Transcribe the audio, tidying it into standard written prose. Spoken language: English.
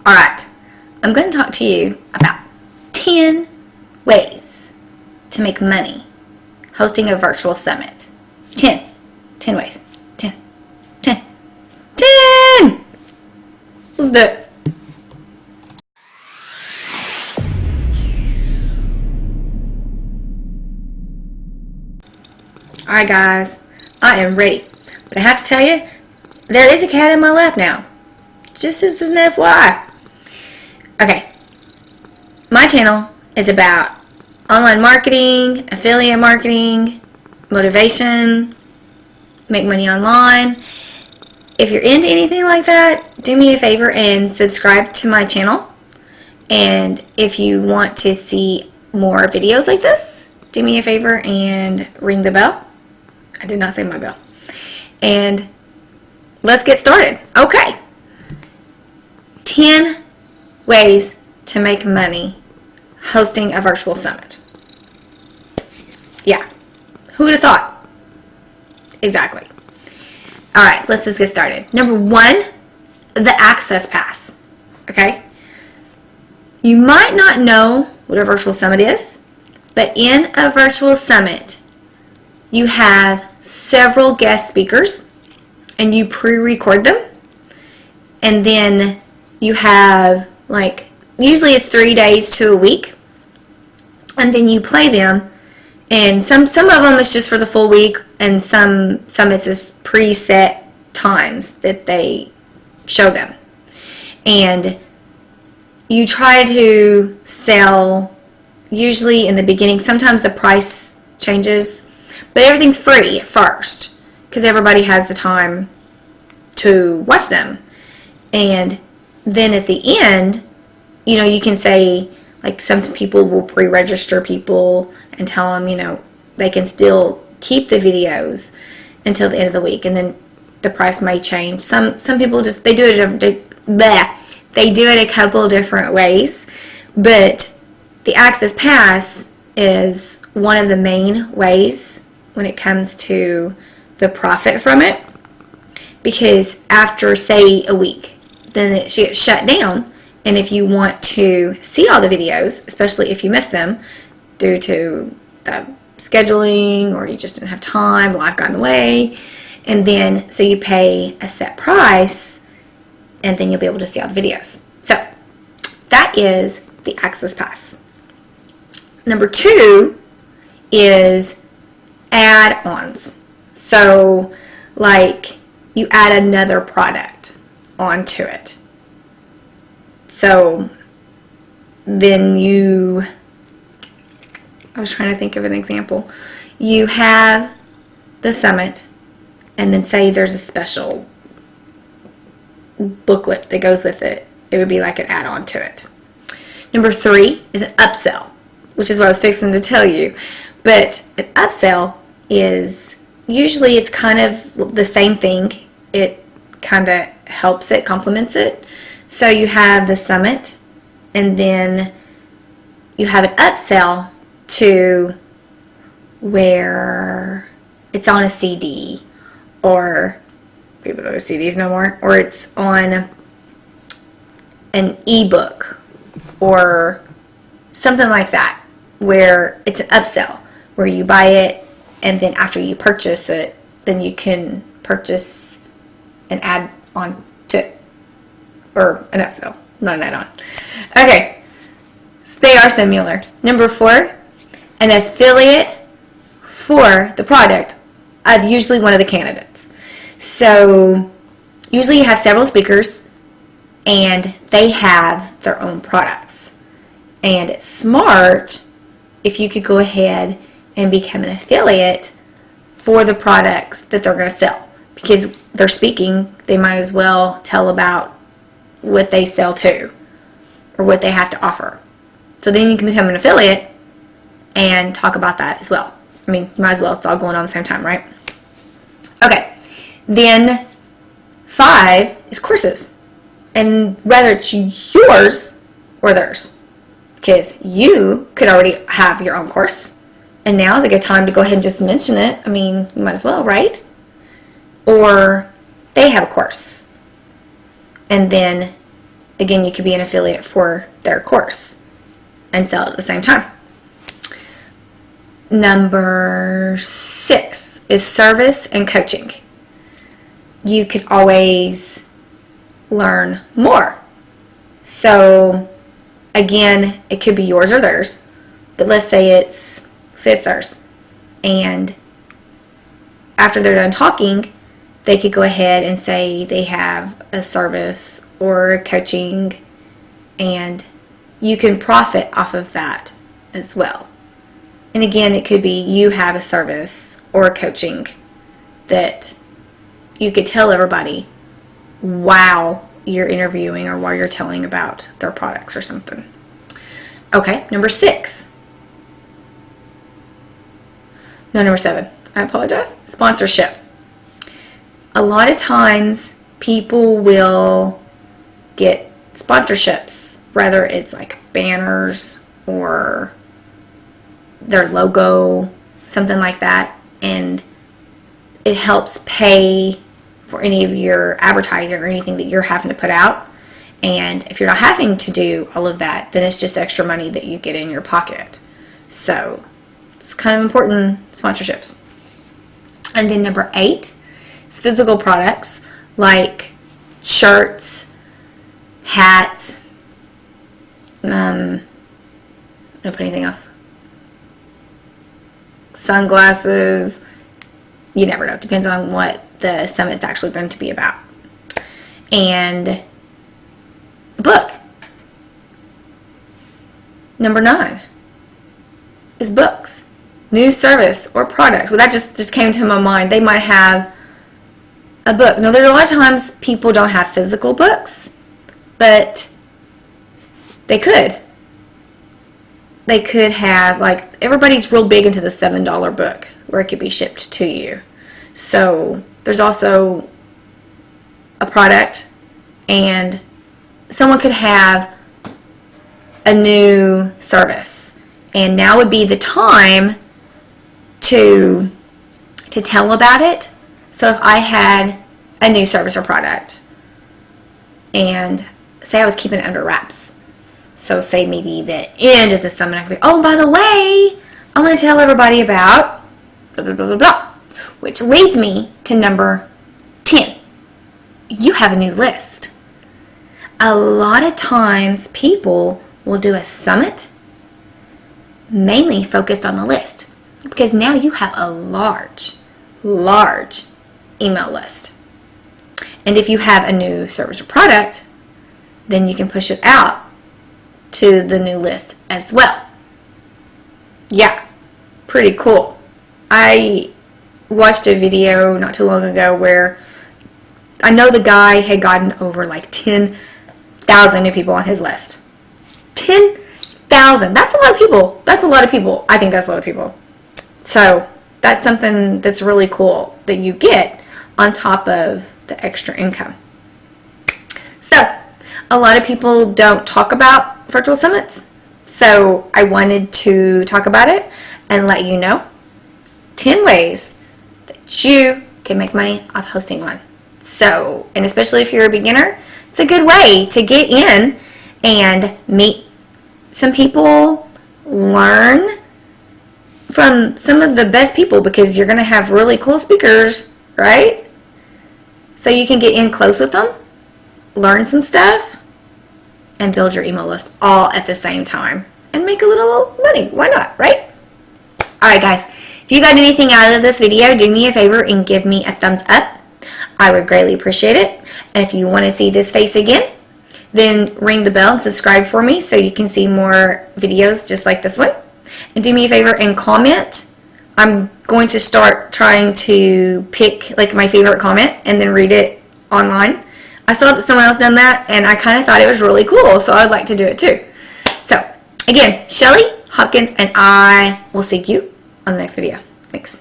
Alright, I'm going to talk to you about 10 ways to make money hosting a virtual summit. 10 ways. 10. Let's do it. Alright guys, I am ready. But I have to tell you, there is a cat in my lap now. Just as an FYI. Okay, my channel is about online marketing, affiliate marketing, motivation, make money online. If you're into anything like that, do me a favor and subscribe to my channel. And if you want to see more videos like this, do me a favor and ring the bell. I did not say my bell. And let's get started. Okay. 10 ways to make money hosting a virtual summit. Yeah. Who would have thought? Exactly. All right, let's just get started. Number 1, the access pass. Okay? You might not know what a virtual summit is, but in a virtual summit, you have several guest speakers and you pre-record them, and then you have, like, usually it's 3 days to a week, and then you play them, and some of them is just for the full week, and some it's just preset times that they show them. And you try to sell, usually in the beginning, sometimes the price changes, but everything's free at first because everybody has the time to watch them. And then at the end, you know, you can say, like, some people will pre-register people and tell them, you know, they can still keep the videos until the end of the week, and then the price may change. Some people just, they do it a couple different ways, but the access pass is one of the main ways when it comes to the profit from it, because after, say, a week, then it gets shut down. And if you want to see all the videos, especially if you miss them due to the scheduling or you just didn't have time, life got in the way, and then so you pay a set price, and then you'll be able to see all the videos. So that is the access pass. Number 2 is add-ons. So, like, you add another product onto it. So then I was trying to think of an example. You have the summit, and then say there's a special booklet that goes with it. It would be like an add-on to it. Number 3 is an upsell, which is what I was fixing to tell you. But an upsell is, usually it's kind of the same thing. It kind of helps it, complements it. So you have the summit, and then you have an upsell to where it's on a CD, or people don't have CDs no more, or it's on an ebook or something like that, where it's an upsell, where you buy it, and then after you purchase it, then you can purchase an add-on to it. Or an upsell, not an add-on. Okay, so they are similar. Number 4, an affiliate for the product of usually one of the candidates. So usually you have several speakers, and they have their own products. And it's smart if you could go ahead and become an affiliate for the products that they're going to sell. Because they're speaking, they might as well tell about what they sell to, or what they have to offer. So then you can become an affiliate and talk about that as well. I mean, you might as well, it's all going on at the same time, right? Okay, then 5 is courses, and whether it's yours or theirs, because you could already have your own course, and now is a good time to go ahead and just mention it. I mean, you might as well, right? Or they have a course, and then again, you could be an affiliate for their course and sell it at the same time. Number 6 is service and coaching. You could always learn more. So again, it could be yours or theirs, but let's say it's theirs. And after they're done talking, they could go ahead and say they have a service or coaching, and you can profit off of that as well. And again, it could be you have a service or a coaching that you could tell everybody while you're interviewing or while you're telling about their products or something. Okay, number 6. No, number 7. I apologize. Sponsorship. A lot of times people will get sponsorships, whether it's like banners or their logo, something like that, and it helps pay for any of your advertising or anything that you're having to put out. And if you're not having to do all of that, then it's just extra money that you get in your pocket. So it's kind of important, sponsorships. And then number 8 is physical products like shirts, hats, don't put anything else. Sunglasses, you never know. It depends on what the summit's actually going to be about. And a book. Number 9 is books. New service or product. Well, that just came to my mind. They might have a book. Now, there are a lot of times people don't have physical books, but they could. They could have, like, everybody's real big into the $7 book where it could be shipped to you. So there's also a product, and someone could have a new service, and now would be the time to tell about it. So if I had a new service or product, and say I was keeping it under wraps, so say maybe the end of the summit, I could be, oh, by the way, I'm going to tell everybody about blah, blah, blah, blah, blah. Which leads me to number 10. You have a new list. A lot of times people will do a summit mainly focused on the list, because now you have a large email list. And if you have a new service or product, then you can push it out to the new list as well. Yeah, pretty cool. I watched a video not too long ago where I know the guy had gotten over like 10,000 new people on his list. 10,000. That's a lot of people. That's a lot of people. I think that's a lot of people. So that's something that's really cool that you get on top of the extra income. So a lot of people don't talk about virtual summits, so I wanted to talk about it and let you know 10 ways that you can make money off hosting one. So, and especially if you're a beginner, it's a good way to get in and meet some people, learn from some of the best people, because you're going to have really cool speakers, right? So you can get in close with them, learn some stuff, and build your email list all at the same time and make a little money. Why not, right? Alright guys, if you got anything out of this video, do me a favor and give me a thumbs up. I would greatly appreciate it. And if you want to see this face again, then ring the bell and subscribe for me so you can see more videos just like this one. And do me a favor and comment. I'm going to start trying to pick like my favorite comment and then read it online. I saw that someone else done that, and I kind of thought it was really cool, so I'd like to do it too. So, again, Shelly, Hopkins, and I will see you on the next video. Thanks.